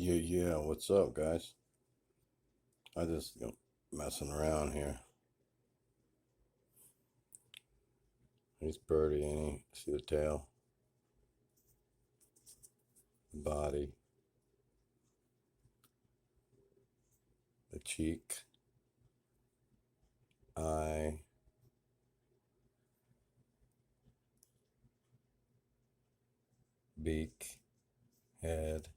Yeah, what's up, guys? I just messing around here. He's birdie, ain't he? See the tail, the body, the cheek, eye, beak, head.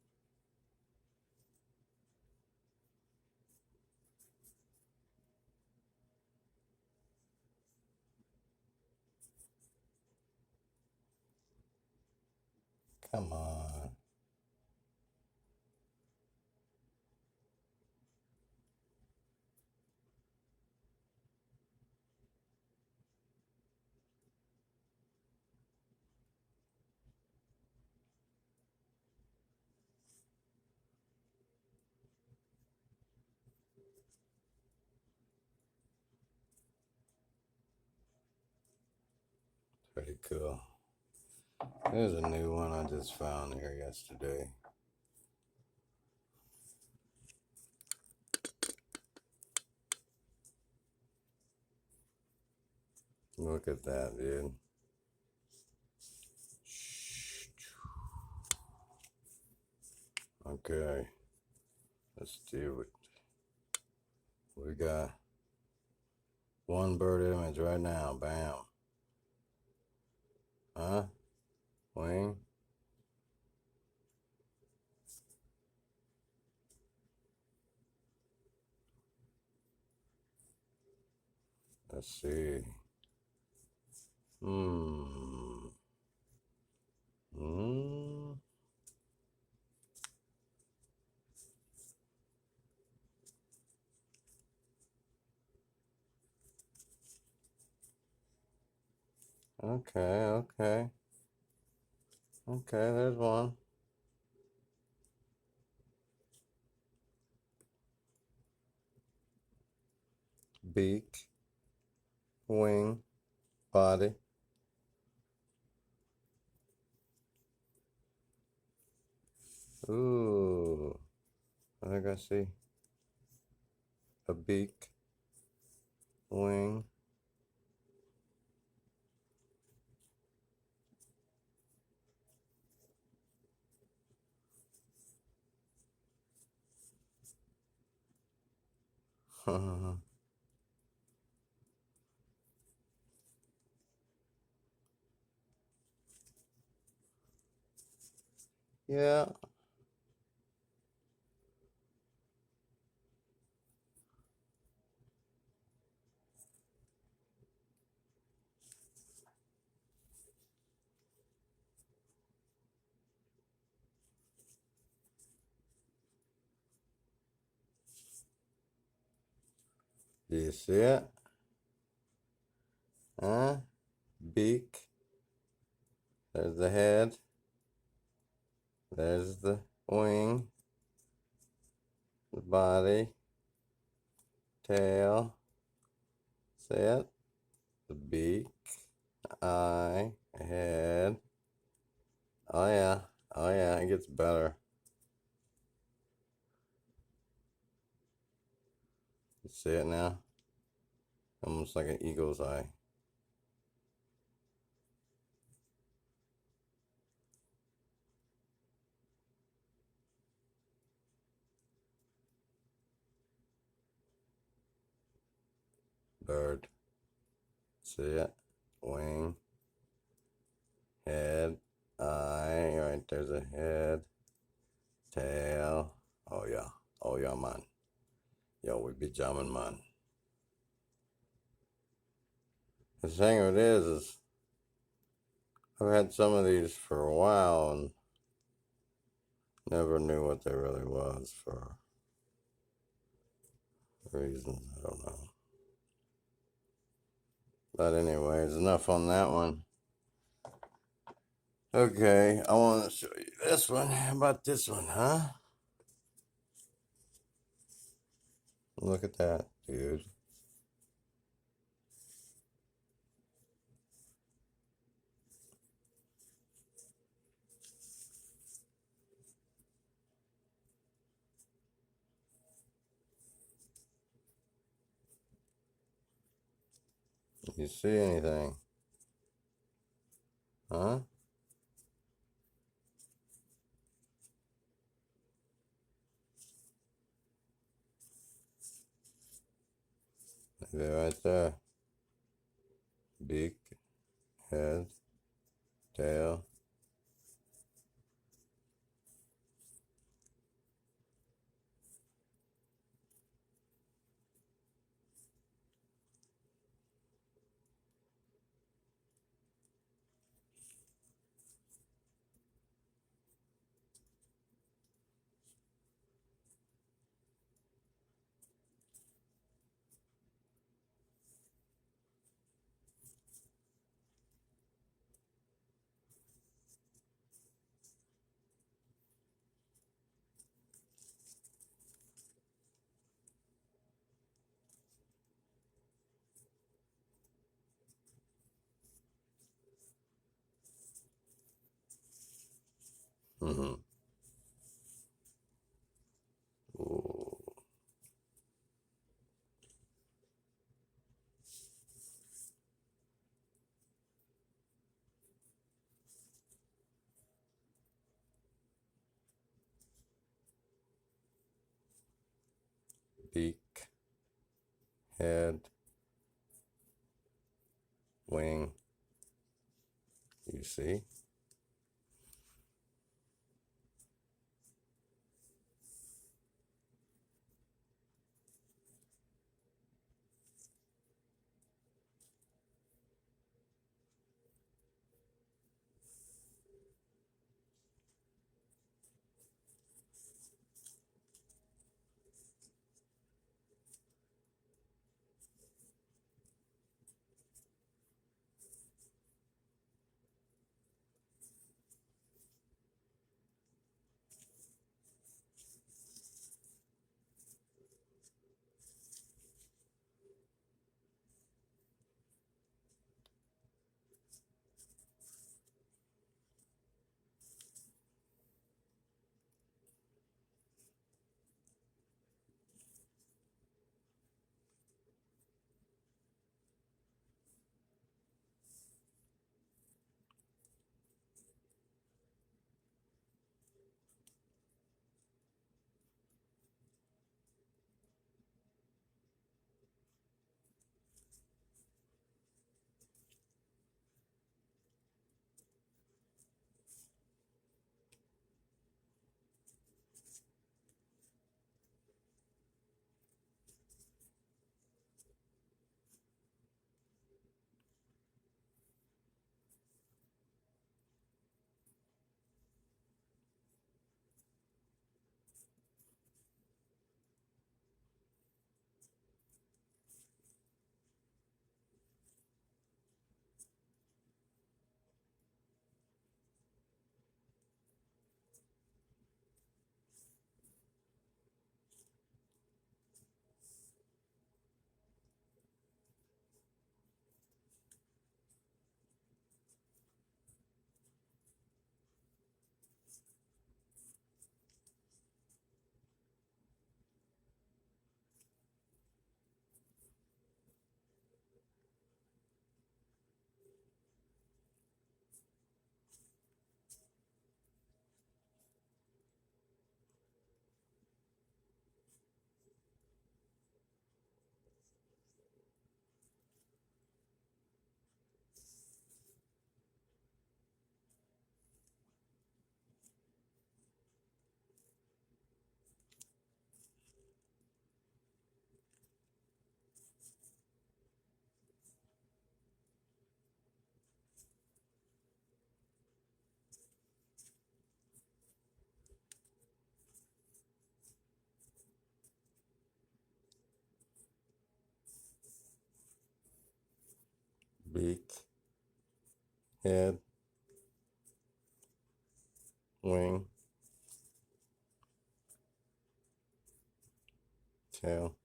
Come on. Pretty cool. There's a new one I just found here yesterday. Look at that, dude. Okay, let's do it. We got one bird image right now. Bam. Huh? Wing? Let's see. Hmm. Hmm. Okay. Okay, there's one. Beak, wing, body. Ooh, I think I see a beak, wing. Yeah, do you see it? Huh? Beak. There's the head. There's the wing, the body, tail. See it? The beak, eye, head. Oh yeah, oh yeah, it gets better. You see it now? Almost like an eagle's eye. Bird. See it? Wing, head, eye. Right there's a head, tail. Oh yeah. Oh yeah, man. Yo, we be jamming, man. The thing of it is I've had some of these for a while and never knew what they really was for reasons I don't know. But anyways, enough on that one. Okay, I want to show you this one. How about this one, huh? Look at that, dude. You see anything? Huh? Maybe right there. Beak, head, tail. Mm-hmm. Ooh. Beak, head, wing. You see? Beak, head, wing, tail.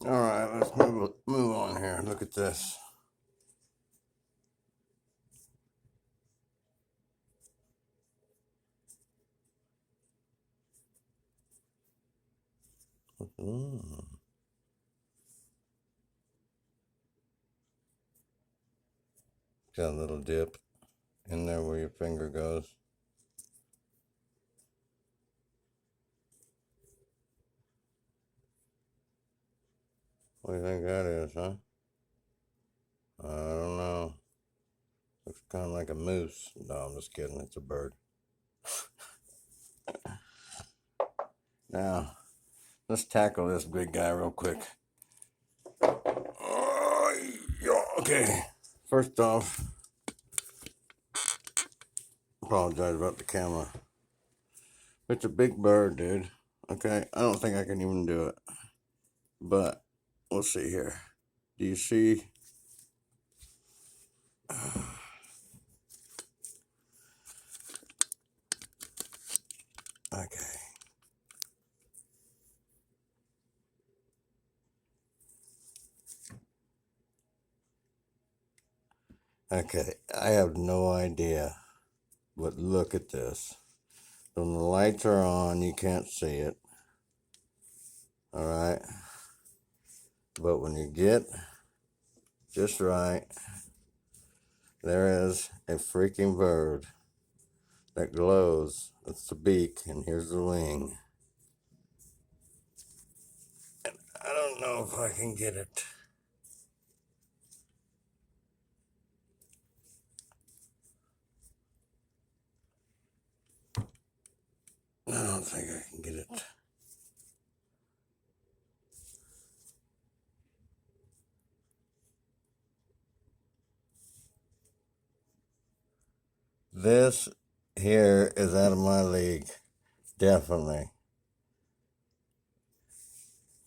All right, let's move on here. Look at this. Mm. Got a little dip in there where your finger goes. What do you think that is, huh? I don't know. Looks kind of like a moose. No, I'm just kidding. It's a bird. Now, let's tackle this big guy real quick. Okay. First off, apologize about the camera. It's a big bird, dude. Okay, I don't think I can even do it. But we'll see here. Do you see? Okay. Okay, I have no idea. But look at this. When the lights are on, you can't see it. All right. But when you get just right, there is a freaking bird that glows. That's the beak, and here's the wing. And I don't know if I can get it. I don't think I can get it. This here is out of my league. Definitely.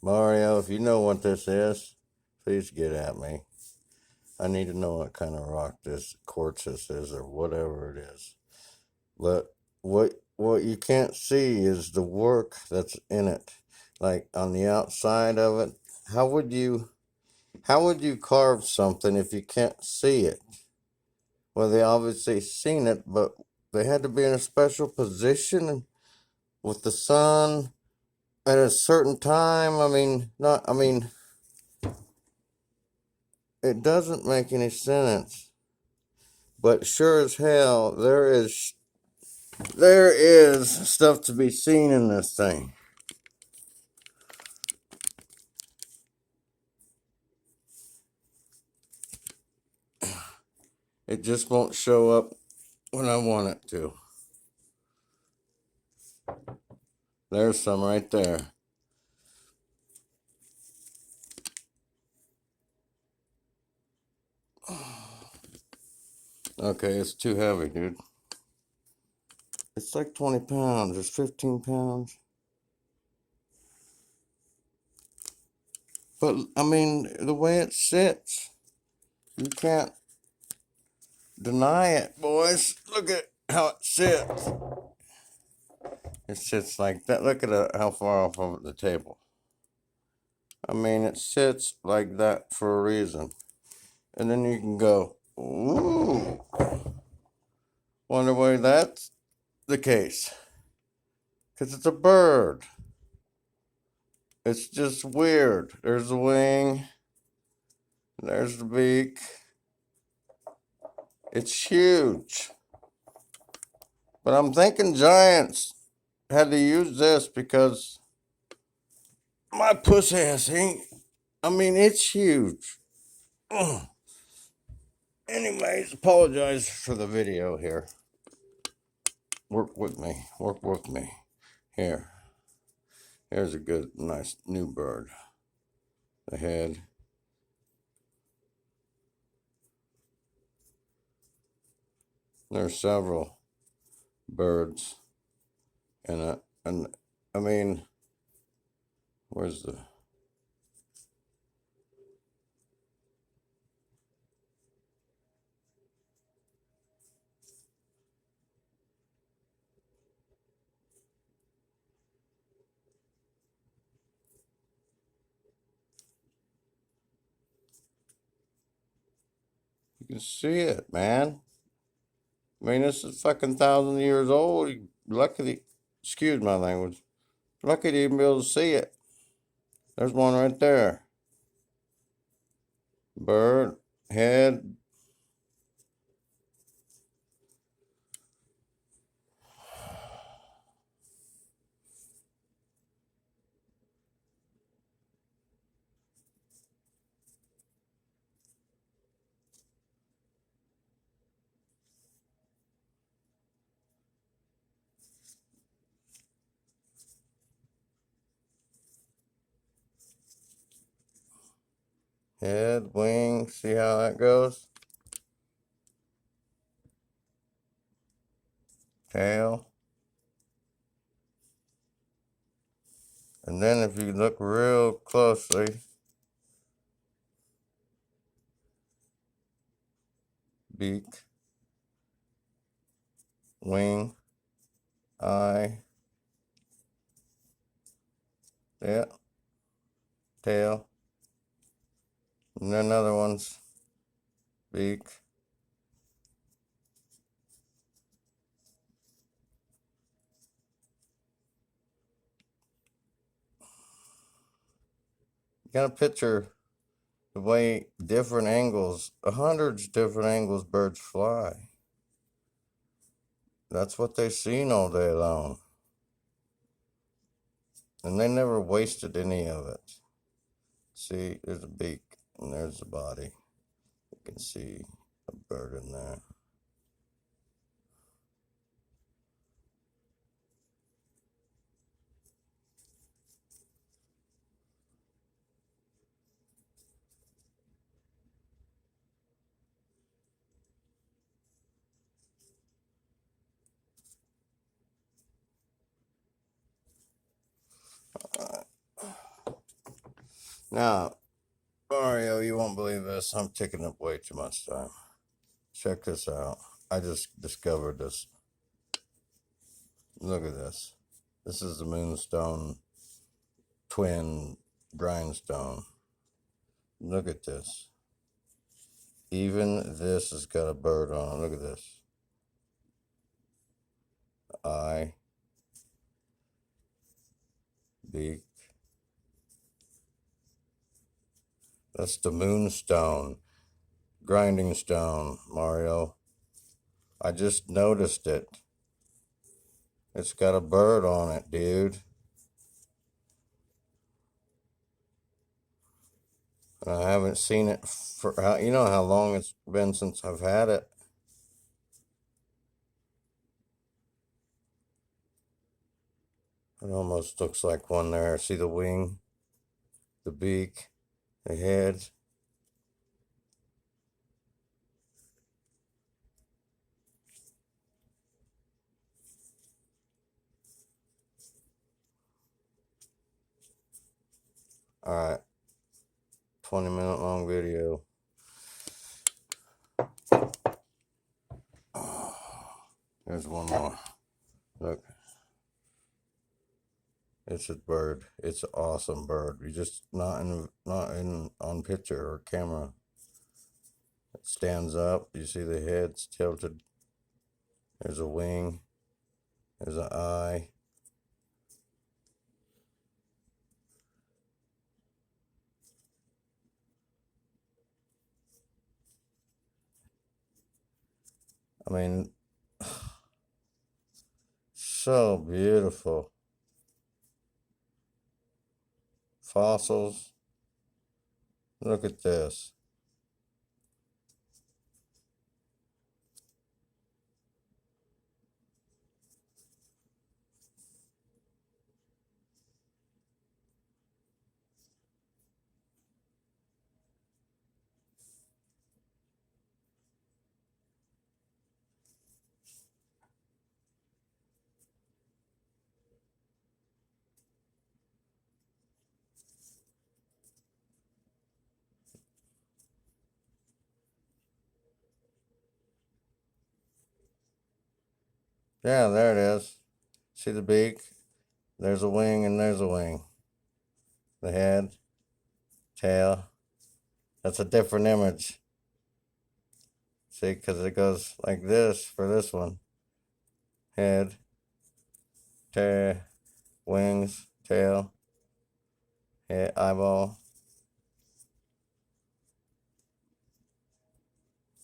Mario, if you know what this is, please get at me. I need to know what kind of rock this quartz this is or whatever it is. But what you can't see is the work that's in it. Like on the outside of it. How would you carve something if you can't see it? Well, they obviously seen it, but they had to be in a special position with the sun at a certain time. It doesn't make any sense. But sure as hell, there is stuff to be seen in this thing. It just won't show up when I want it to. There's some right there. Okay, it's too heavy, dude. It's like 20 pounds. It's 15 pounds. But, the way it sits, you can't deny it, boys. Look at how it sits. It sits like that. Look at how far off of the table. It sits like that for a reason. And then you can go, ooh. Wonder why that's the case. Because it's a bird. It's just weird. There's the wing. There's the beak. It's huge. But I'm thinking giants had to use this because my pussy ass it's huge. Anyways, apologize for the video here. Work with me. Work with me. Here. Here's a good, nice new bird. The head. There's several birds in it. And where's the... can see it, man. I mean, this is fucking 1,000 years old. You lucky to, excuse my language, lucky to even be able to see it. There's one right there. Bird, head. Head, wing, see how that goes? Tail. And then if you look real closely, beak, wing, eye, yeah, tail. And then another one's beak. You gotta picture the way different angles, hundreds different angles birds fly. That's what they've seen all day long. And they never wasted any of it. See, there's a beak and there's the body. You can see a bird in there. Now, Mario, you won't believe this. I'm taking up way too much time. Check this out. I just discovered this. Look at this. This is the moonstone twin grindstone. Look at this. Even this has got a bird on it. Look at this. Eye, beak. That's the moonstone grinding stone, Mario. I just noticed it. It's got a bird on it, dude. And I haven't seen it for, you know how long it's been since I've had it. It almost looks like one there. See the wing, the beak, the head. All right, 20-minute long video. There's one more. Look. It's a bird. It's an awesome bird. You just not in on picture or camera. It stands up. You see the head's tilted. There's a wing. There's an eye. I mean, so beautiful. Fossils. Look at this. Yeah, there it is. See the beak? There's a wing and there's a wing. The head, tail. That's a different image. See, because it goes like this for this one. Head, tail, wings, tail, head, eyeball.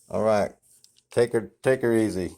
All right, take her easy.